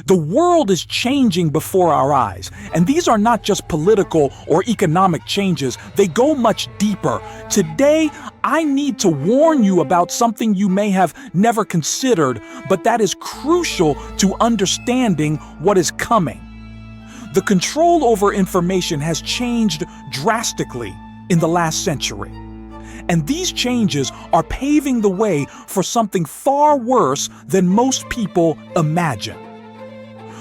The world is changing before our eyes, and these are not just political or economic changes, they go much deeper. Today, I need to warn you about something you may have never considered, but that is crucial to understanding what is coming. The control over information has changed drastically in the last century. And these changes are paving the way for something far worse than most people imagine.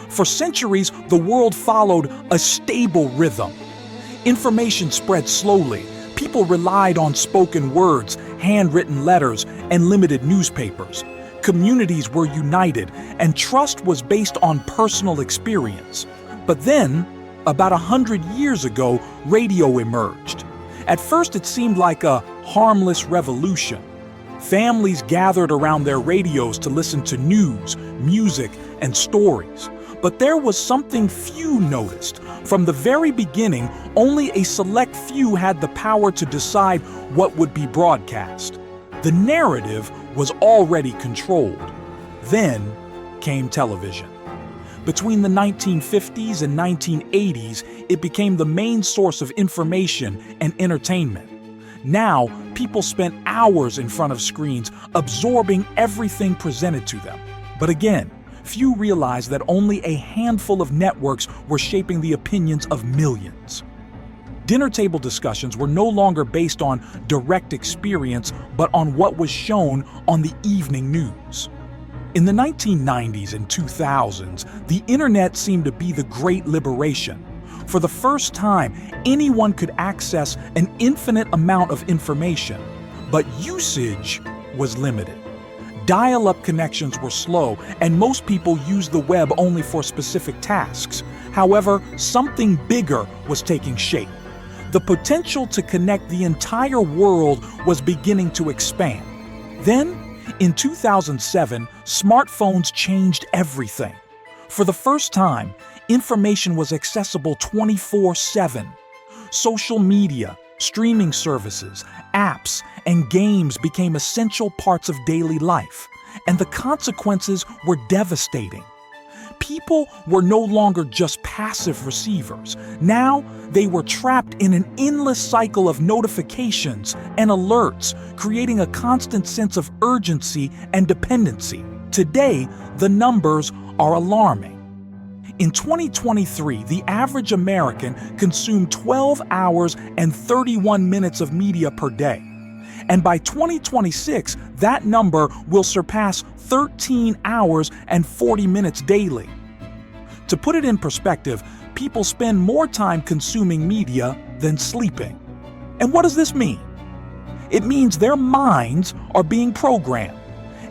For centuries, the world followed a stable rhythm. Information spread slowly. People relied on spoken words, handwritten letters, and limited newspapers. Communities were united, and trust was based on personal experience. But then, about 100 years ago, radio emerged. At first, it seemed like a harmless revolution. Families gathered around their radios to listen to news, music, and stories. But there was something few noticed. From the very beginning, only a select few had the power to decide what would be broadcast. The narrative was already controlled. Then came television. Between the 1950s and 1980s, it became the main source of information and entertainment. Now, people spent hours in front of screens, absorbing everything presented to them. But again, few realized that only a handful of networks were shaping the opinions of millions. Dinner table discussions were no longer based on direct experience, but on what was shown on the evening news. In the 1990s and 2000s, the internet seemed to be the great liberation. For the first time, anyone could access an infinite amount of information, but usage was limited. Dial-up connections were slow, and most people used the web only for specific tasks. However, something bigger was taking shape. The potential to connect the entire world was beginning to expand. Then, in 2007, smartphones changed everything. For the first time, information was accessible 24/7. Social media, streaming services, apps, and games became essential parts of daily life, and the consequences were devastating. People were no longer just passive receivers. Now, they were trapped in an endless cycle of notifications and alerts, creating a constant sense of urgency and dependency. Today, the numbers are alarming. In 2023, the average American consumed 12 hours and 31 minutes of media per day. And by 2026, that number will surpass 13 hours and 40 minutes daily. To put it in perspective, people spend more time consuming media than sleeping. And what does this mean? It means their minds are being programmed.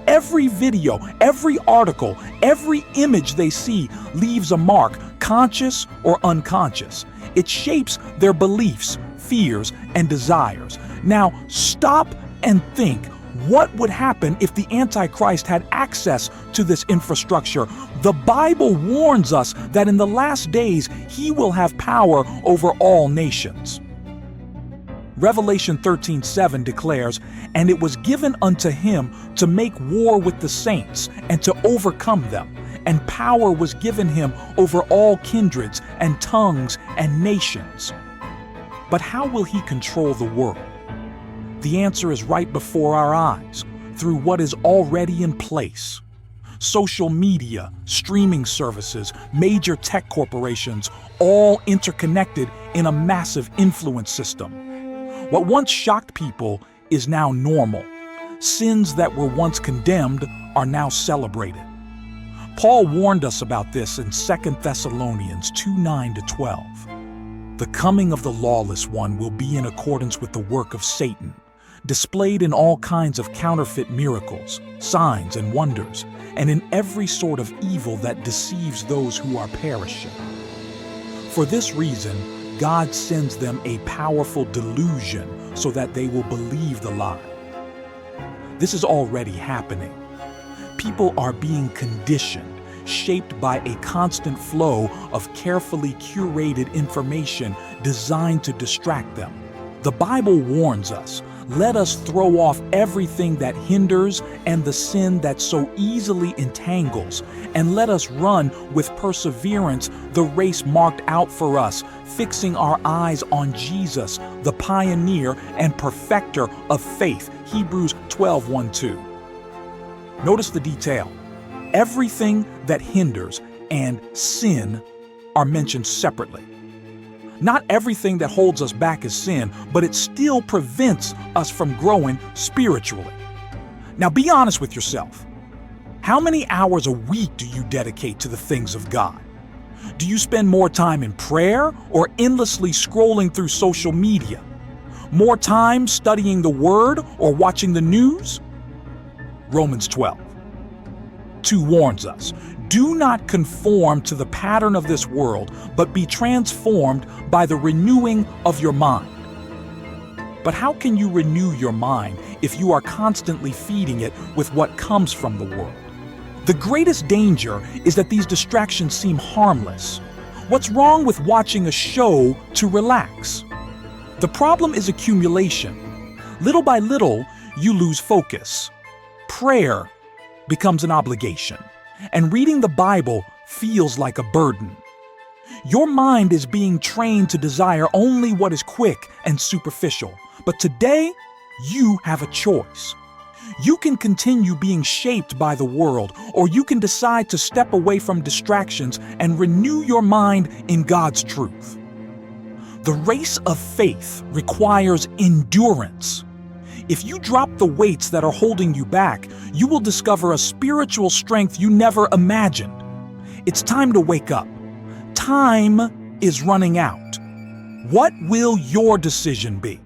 Every video, every article, every image they see leaves a mark, conscious or unconscious. It shapes their beliefs, fears, and desires. Now, stop and think. What would happen if the Antichrist had access to this infrastructure? The Bible warns us that in the last days, he will have power over all nations. Revelation 13:7 declares, "And it was given unto him to make war with the saints and to overcome them. And power was given him over all kindreds and tongues and nations." But how will he control the world? The answer is right before our eyes, through what is already in place. Social media, streaming services, major tech corporations, all interconnected in a massive influence system. What once shocked people is now normal. Sins that were once condemned are now celebrated. Paul warned us about this in 2 Thessalonians 2:9-12. The coming of the lawless one will be in accordance with the work of Satan, displayed in all kinds of counterfeit miracles, signs, and wonders, and in every sort of evil that deceives those who are perishing. For this reason, God sends them a powerful delusion so that they will believe the lie. This is already happening. People are being conditioned, shaped by a constant flow of carefully curated information designed to distract them. The Bible warns us, Let us throw off everything that hinders and the sin that so easily entangles, and let us run with perseverance the race marked out for us, fixing our eyes on Jesus, the pioneer and perfecter of faith. Hebrews 12:1-2. Notice the detail. Everything that hinders and sin are mentioned separately. Not everything that holds us back is sin, but it still prevents us from growing spiritually. Now be honest with yourself. How many hours a week do you dedicate to the things of God? Do you spend more time in prayer or endlessly scrolling through social media? More time studying the Word or watching the news? Romans 12:2 warns us, "Do not conform to the pattern of this world, but be transformed by the renewing of your mind." But how can you renew your mind if you are constantly feeding it with what comes from the world? The greatest danger is that these distractions seem harmless. What's wrong with watching a show to relax? The problem is accumulation. Little by little, you lose focus. Prayer becomes an obligation, and reading the Bible feels like a burden. Your mind is being trained to desire only what is quick and superficial. But today, you have a choice. You can continue being shaped by the world, or you can decide to step away from distractions and renew your mind in God's truth. The race of faith requires endurance. If you drop the weights that are holding you back, you will discover a spiritual strength you never imagined. It's time to wake up. Time is running out. What will your decision be?